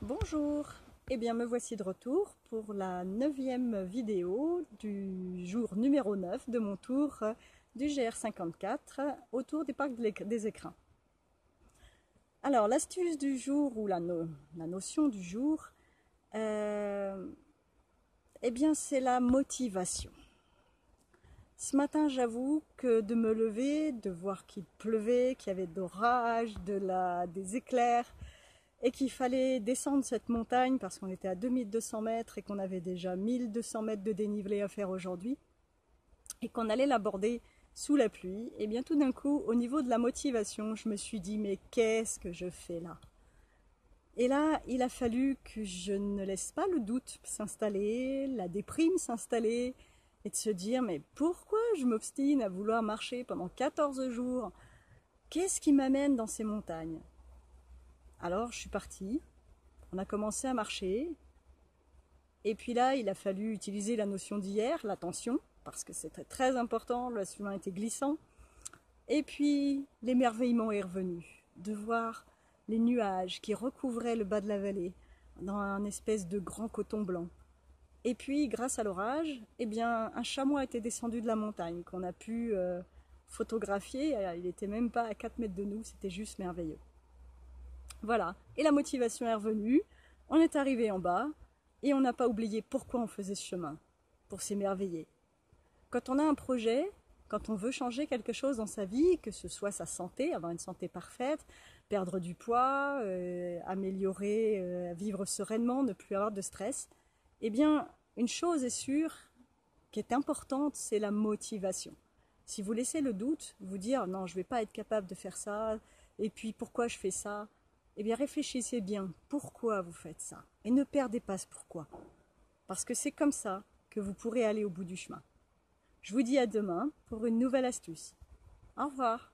Bonjour, eh bien me voici de retour pour la 9e vidéo du jour numéro 9 de mon tour du GR54 autour des parcs des écrins. Alors l'astuce du jour ou la notion du jour, eh bien c'est la motivation. Ce matin, j'avoue que de me lever, de voir qu'il pleuvait, qu'il y avait de l'orage, des éclairs, et qu'il fallait descendre cette montagne parce qu'on était à 2200 mètres et qu'on avait déjà 1200 mètres de dénivelé à faire aujourd'hui, et qu'on allait l'aborder sous la pluie, et bien tout d'un coup, au niveau de la motivation, je me suis dit, mais qu'est-ce que je fais là? Et là, il a fallu que je ne laisse pas le doute s'installer, la déprime s'installer, et de se dire, mais pourquoi je m'obstine à vouloir marcher pendant 14 jours? Qu'est-ce qui m'amène dans ces montagnes? Alors je suis partie, on a commencé à marcher, et puis là il a fallu utiliser la notion d'hier, l'attention, parce que c'était très important, le chemin était glissant, et puis l'émerveillement est revenu, de voir les nuages qui recouvraient le bas de la vallée dans un espèce de grand coton blanc. Et puis grâce à l'orage, eh bien un chamois était descendu de la montagne qu'on a pu photographier, il n'était même pas à 4 mètres de nous, c'était juste merveilleux. Voilà, et la motivation est revenue, on est arrivé en bas, et on n'a pas oublié pourquoi on faisait ce chemin, pour s'émerveiller. Quand on a un projet, quand on veut changer quelque chose dans sa vie, que ce soit sa santé, avoir une santé parfaite, perdre du poids, améliorer, vivre sereinement, ne plus avoir de stress, eh bien, une chose est sûre, qui est importante, c'est la motivation. Si vous laissez le doute, vous dire non, je ne vais pas être capable de faire ça, et puis pourquoi je fais ça, eh bien réfléchissez bien pourquoi vous faites ça. Et ne perdez pas ce pourquoi. Parce que c'est comme ça que vous pourrez aller au bout du chemin. Je vous dis à demain pour une nouvelle astuce. Au revoir.